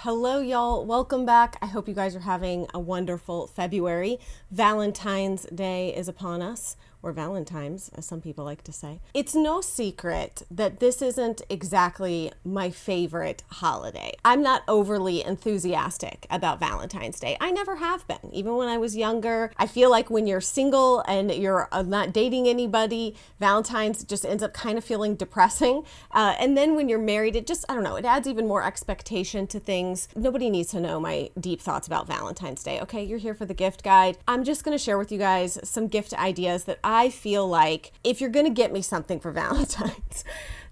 Hello, y'all. Welcome back. I hope you guys are having a wonderful February. Valentine's Day is upon us, or Valentine's, as some people like to say. It's no secret that this isn't exactly my favorite holiday. I'm not overly enthusiastic about Valentine's Day. I never have been. Even when I was younger, I feel like when you're single and you're not dating anybody, Valentine's just ends up kind of feeling depressing. And then when you're married, it just, I don't know, it adds even more expectation to things. Nobody needs to know my deep thoughts about Valentine's Day, okay? You're here for the gift guide. I'm just gonna share with you guys some gift ideas that I feel like if you're gonna get me something for Valentine's,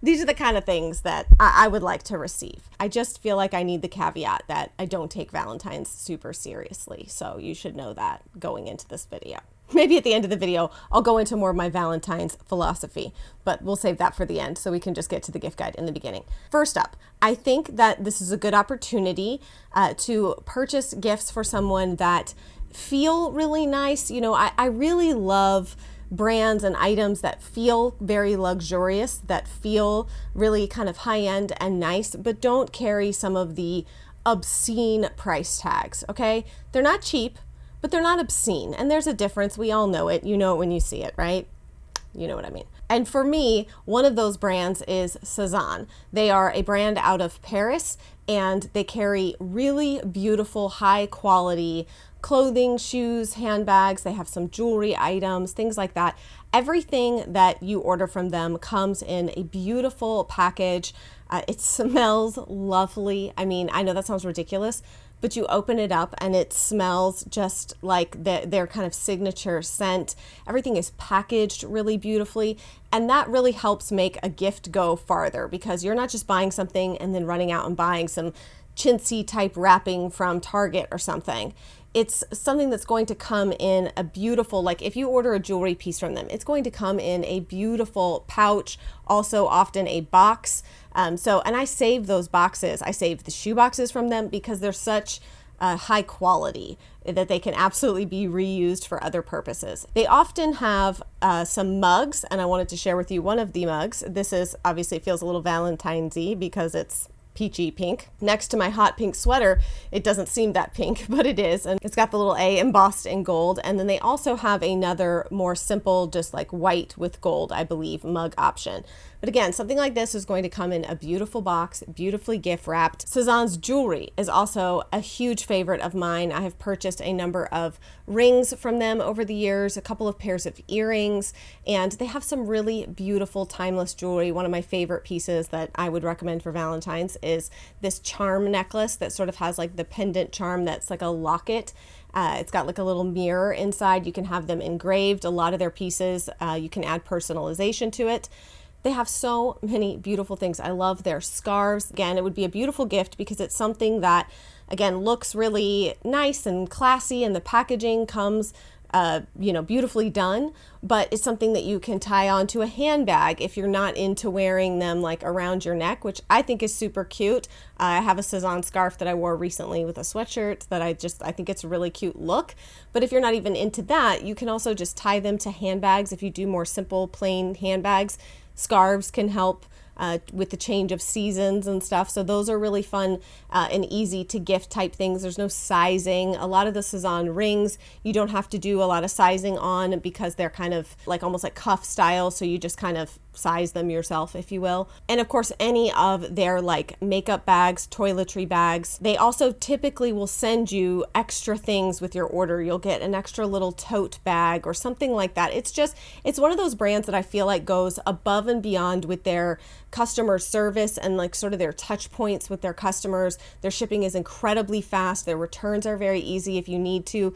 these are the kind of things that I would like to receive. I just feel like I need the caveat that I don't take Valentine's super seriously. So you should know that going into this video. Maybe at the end of the video, I'll go into more of my Valentine's philosophy, but we'll save that for the end so we can just get to the gift guide in the beginning. First up, I think that this is a good opportunity to purchase gifts for someone that feel really nice. You know, I really love brands and items that feel very luxurious, that feel really kind of high-end and nice, but don't carry some of the obscene price tags, okay? They're not cheap, but they're not obscene. And there's a difference. We all know it. You know it when you see it, right? You know what I mean. And for me, one of those brands is Cezanne. They are a brand out of Paris, and they carry really beautiful, high quality clothing, shoes, handbags. They have some jewelry items, things like that. Everything that you order from them comes in a beautiful package. It smells lovely. I mean, I know that sounds ridiculous, but you open it up and it smells just like their kind of signature scent. Everything is packaged really beautifully, and that really helps make a gift go farther because you're not just buying something and then running out and buying some chintzy type wrapping from Target or something. It's something that's going to come in a beautiful, like if you order a jewelry piece from them, it's going to come in a beautiful pouch, also often a box. And I save those boxes. I save the shoe boxes from them because they're such high quality that they can absolutely be reused for other purposes. They often have some mugs, and I wanted to share with you one of the mugs. This is obviously feels a little Valentine's-y because it's peachy pink. Next to my hot pink sweater, it doesn't seem that pink, but it is. And it's got the little A embossed in gold. And then they also have another more simple, just like white with gold, I believe, mug option. But again, something like this is going to come in a beautiful box, beautifully gift wrapped. Cezanne's jewelry is also a huge favorite of mine. I have purchased a number of rings from them over the years, a couple of pairs of earrings, and they have some really beautiful timeless jewelry. One of my favorite pieces that I would recommend for Valentine's is this charm necklace that sort of has like the pendant charm that's like a locket. It's got like a little mirror inside. You can have them engraved. A lot of their pieces, you can add personalization to it. They have so many beautiful things. I love their scarves. Again, it would be a beautiful gift because it's something that, again, looks really nice and classy, and the packaging comes beautifully done, but it's something that you can tie onto a handbag if you're not into wearing them like around your neck, which I think is super cute. I have a Cezanne scarf that I wore recently with a sweatshirt that I think it's a really cute look. But if you're not even into that, you can also just tie them to handbags. If you do more simple, plain handbags, scarves can help with the change of seasons and stuff. So those are really fun and easy to gift type things. There's no sizing. A lot of the Cezanne rings, you don't have to do a lot of sizing on because they're kind of like almost like cuff style. So you just kind of size them yourself, if you will. And of course, any of their like makeup bags, toiletry bags, they also typically will send you extra things with your order. You'll get an extra little tote bag or something like that. It's one of those brands that I feel like goes above and beyond with their customer service and like sort of their touch points with their customers. Their shipping is incredibly fast. Their returns are very easy if you need to.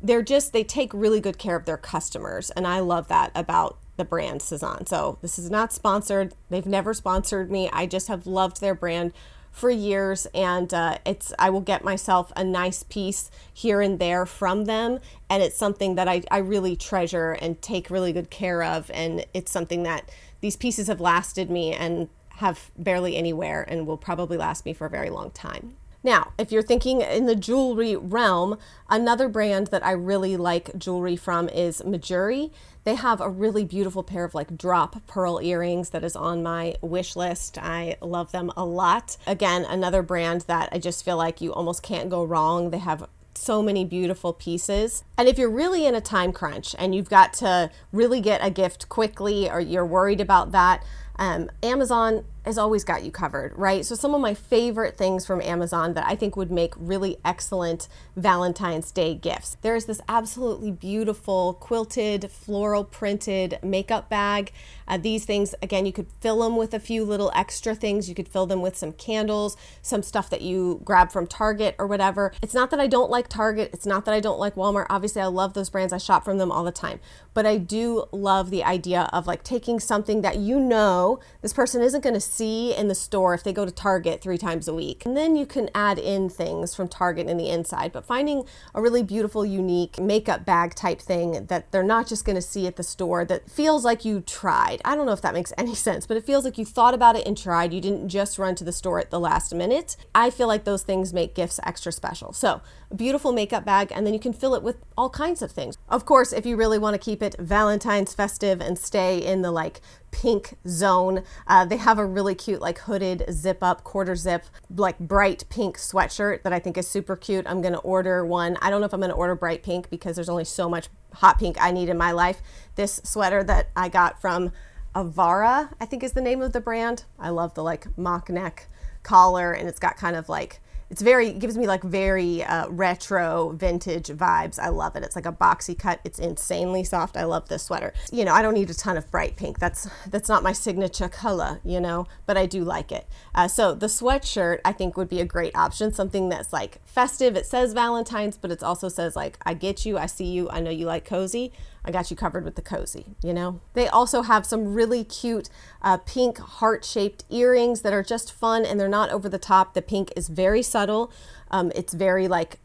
They take really good care of their customers. And I love that about the brand Cezanne. So this is not sponsored. They've never sponsored me. I just have loved their brand for years, and I will get myself a nice piece here and there from them, and it's something that I really treasure and take really good care of, and it's something that these pieces have lasted me and have barely any wear and will probably last me for a very long time. Now, if you're thinking in the jewelry realm, another brand that I really like jewelry from is Majuri. They have a really beautiful pair of like drop pearl earrings that is on my wish list. I love them a lot. Again, another brand that I just feel like you almost can't go wrong. They have so many beautiful pieces. And if you're really in a time crunch and you've got to really get a gift quickly, or you're worried about that, Amazon has always got you covered, right? So some of my favorite things from Amazon that I think would make really excellent Valentine's Day gifts. There's this absolutely beautiful quilted, floral printed makeup bag. These things, again, you could fill them with a few little extra things. You could fill them with some candles, some stuff that you grab from Target or whatever. It's not that I don't like Target. It's not that I don't like Walmart. Obviously, I love those brands. I shop from them all the time. But I do love the idea of like taking something that you know this person isn't going to see in the store if they go to Target 3 times a week. And then you can add in things from Target in the inside, but finding a really beautiful, unique makeup bag type thing that they're not just going to see at the store, that feels like you tried. I don't know if that makes any sense, but it feels like you thought about it and tried. You didn't just run to the store at the last minute. I feel like those things make gifts extra special. So a beautiful makeup bag, and then you can fill it with all kinds of things. Of course, if you really want to keep it Valentine's festive and stay in the like pink zone, they have a really cute like hooded zip up, quarter zip, like bright pink sweatshirt that I think is super cute. I'm going to order one. I don't know if I'm going to order bright pink because there's only so much hot pink I need in my life. This sweater that I got from Avara, I think is the name of the brand. I love the like mock neck collar, and it's got kind of like, it gives me like very retro vintage vibes. I love it. It's like a boxy cut. It's insanely soft. I love this sweater. You know, I don't need a ton of bright pink. That's not my signature color, you know, but I do like it. So the sweatshirt I think would be a great option. Something that's like festive. It says Valentine's, but it also says like, I get you, I see you, I know you like cozy. I got you covered with the cozy, you know? They also have some really cute pink heart-shaped earrings that are just fun, and they're not over the top. The pink is very subtle. It's very like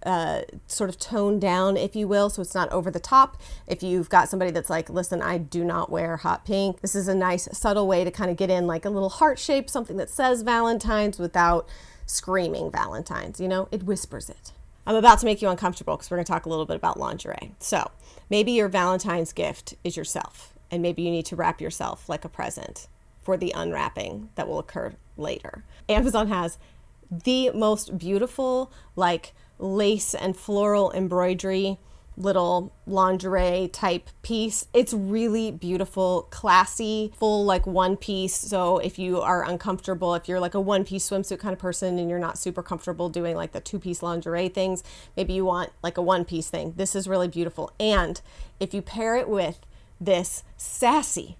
sort of toned down, if you will, so it's not over the top. If you've got somebody that's like, listen, I do not wear hot pink, this is a nice subtle way to kind of get in like a little heart shape, something that says Valentine's without screaming Valentine's, you know? It whispers it. I'm about to make you uncomfortable because we're going to talk a little bit about lingerie. So maybe your Valentine's gift is yourself, and maybe you need to wrap yourself like a present for the unwrapping that will occur later. Amazon has the most beautiful like lace and floral embroidery little lingerie type piece. It's really beautiful, classy, full like one piece. So if you are uncomfortable, if you're like a one piece swimsuit kind of person and you're not super comfortable doing like the 2-piece lingerie things, maybe you want like a one piece thing. This is really beautiful. And if you pair it with this sassy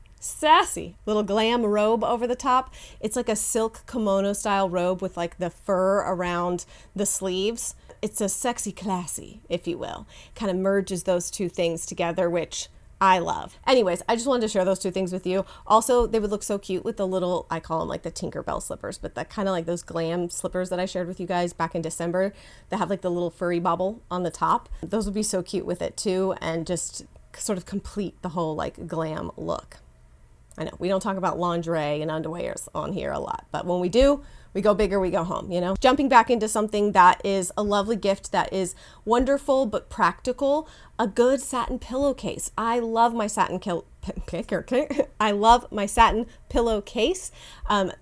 little glam robe over the top, it's like a silk kimono style robe with like the fur around the sleeves. It's a sexy, classy, if you will. Kind of merges those two things together, which I love. Anyways, I just wanted to share those two things with you. Also, they would look so cute with the little, I call them like the Tinkerbell slippers, but that kind of like those glam slippers that I shared with you guys back in December that have like the little furry bubble on the top. Those would be so cute with it too, and just sort of complete the whole like glam look. I know we don't talk about lingerie and underwears on here a lot, but when we do, we go big or we go home, you know? Jumping back into something that is a lovely gift that is wonderful but practical, a good satin pillowcase. I love my satin I love my satin pillowcase.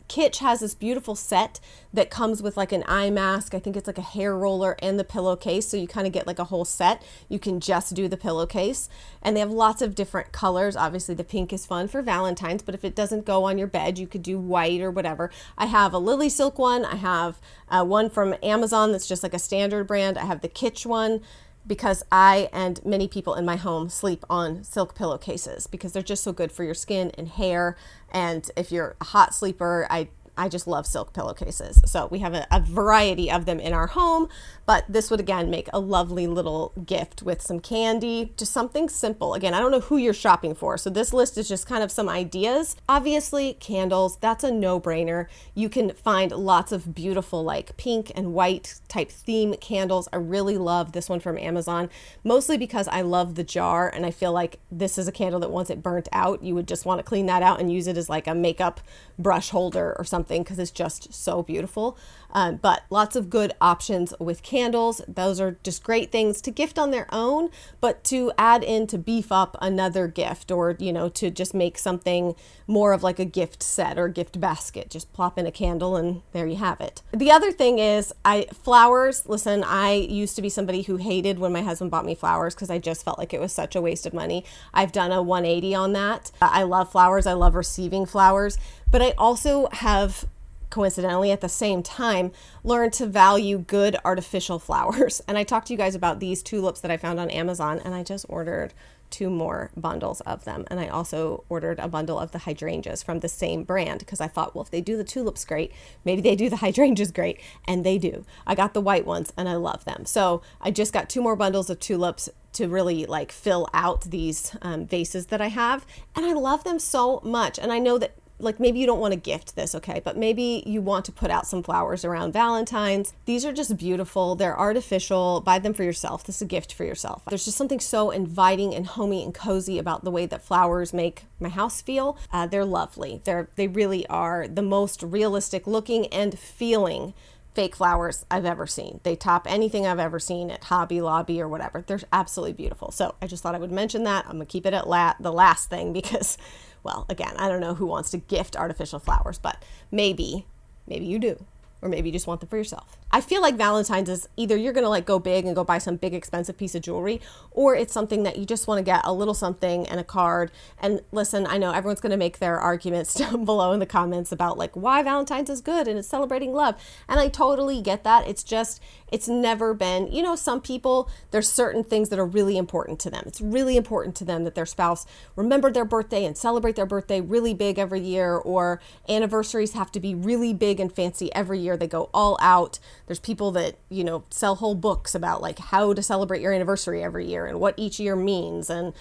Kitsch has this beautiful set that comes with like an eye mask. I think it's like a hair roller and the pillowcase. So you kind of get like a whole set. You can just do the pillowcase. And they have lots of different colors. Obviously the pink is fun for Valentine's, but if it doesn't go on your bed, you could do white or whatever. I have a lily silk one. I have one from Amazon that's just like a standard brand. I have the Kitsch one, because I and many people in my home sleep on silk pillowcases because they're just so good for your skin and hair. And if you're a hot sleeper, I just love silk pillowcases. So we have a variety of them in our home, but this would again make a lovely little gift with some candy, just something simple. Again, I don't know who you're shopping for, so this list is just kind of some ideas. Obviously, candles, that's a no-brainer. You can find lots of beautiful like pink and white type theme candles. I really love this one from Amazon, mostly because I love the jar, and I feel like this is a candle that once it burnt out, you would just want to clean that out and use it as like a makeup brush holder or something something because it's just so beautiful. But lots of good options with candles. Those are just great things to gift on their own, but to add in to beef up another gift, or, you know, to just make something more of like a gift set or gift basket. Just plop in a candle and there you have it. The other thing is flowers. Listen, I used to be somebody who hated when my husband bought me flowers because I just felt like it was such a waste of money. I've done a 180 on that. I love flowers. I love receiving flowers, but I also have, coincidentally at the same time, learned to value good artificial flowers. And I talked to you guys about these tulips that I found on Amazon, and I just ordered 2 more bundles of them. And I also ordered a bundle of the hydrangeas from the same brand because I thought, well, if they do the tulips great, maybe they do the hydrangeas great. And they do. I got the white ones and I love them. So I just got 2 more bundles of tulips to really like fill out these vases that I have. And I love them so much. And I know that, like, maybe you don't want to gift this, okay, but maybe you want to put out some flowers around Valentine's. These are just beautiful. They're artificial. Buy them for yourself. This is a gift for yourself. There's just something so inviting and homey and cozy about the way that flowers make my house feel. They're lovely. They really are the most realistic looking and feeling fake flowers I've ever seen. They top anything I've ever seen at Hobby Lobby or whatever. They're absolutely beautiful. So I just thought I would mention that. I'm gonna keep it at the last thing because, well, again, I don't know who wants to gift artificial flowers, but maybe you do. Or maybe you just want them for yourself. I feel like Valentine's is either you're gonna like go big and go buy some big expensive piece of jewelry, or it's something that you just wanna get a little something and a card. And listen, I know everyone's gonna make their arguments down below in the comments about like why Valentine's is good and it's celebrating love. And I totally get that. It's just, it's never been, you know, some people, there's certain things that are really important to them. It's really important to them that their spouse remember their birthday and celebrate their birthday really big every year, or anniversaries have to be really big and fancy every year. They go all out. There's people that, you know, sell whole books about like how to celebrate your anniversary every year and what each year means, and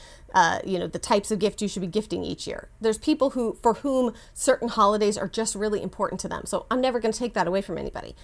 you know, the types of gift you should be gifting each year. There's people for whom certain holidays are just really important to them. So I'm never going to take that away from anybody.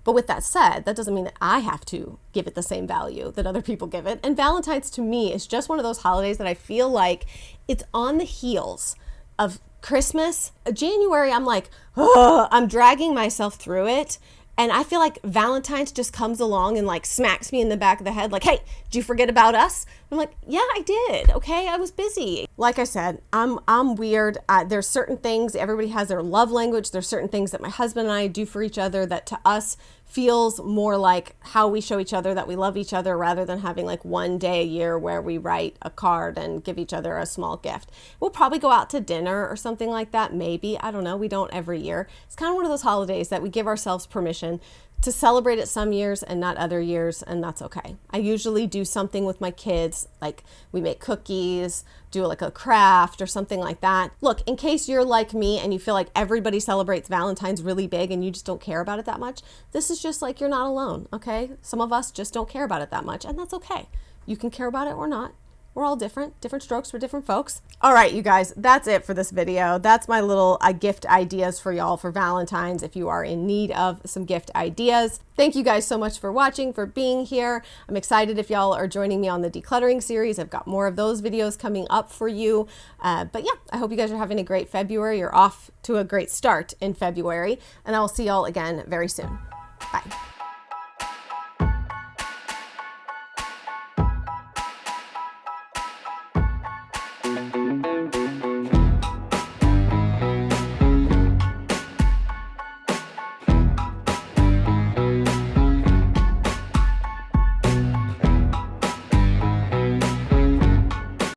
But with that said, that doesn't mean that I have to give it the same value that other people give it. And Valentine's to me is just one of those holidays that I feel like it's on the heels of Christmas. January, I'm like, oh, I'm dragging myself through it. And I feel like Valentine's just comes along and like smacks me in the back of the head like, hey, did you forget about us? I'm like, yeah, I did. Okay, I was busy. Like I said, I'm weird. There's certain things, everybody has their love language. There's certain things that my husband and I do for each other that to us feels more like how we show each other that we love each other, rather than having like one day a year where we write a card and give each other a small gift. We'll probably go out to dinner or something like that. Maybe, I don't know. We don't every year. It's kind of one of those holidays that we give ourselves permission to celebrate it some years and not other years, and that's okay. I usually do something with my kids, like we make cookies, do like a craft or something like that. Look, in case you're like me and you feel like everybody celebrates Valentine's really big and you just don't care about it that much, this is just like you're not alone, okay? Some of us just don't care about it that much, and that's okay. You can care about it or not. We're all different strokes for different folks. All right, you guys, that's it for this video. That's my little gift ideas for y'all for Valentine's if you are in need of some gift ideas. Thank you guys so much for watching, for being here. I'm excited if y'all are joining me on the decluttering series. I've got more of those videos coming up for you. But yeah, I hope you guys are having a great February. You're off to a great start in February, and I'll see y'all again very soon. Bye.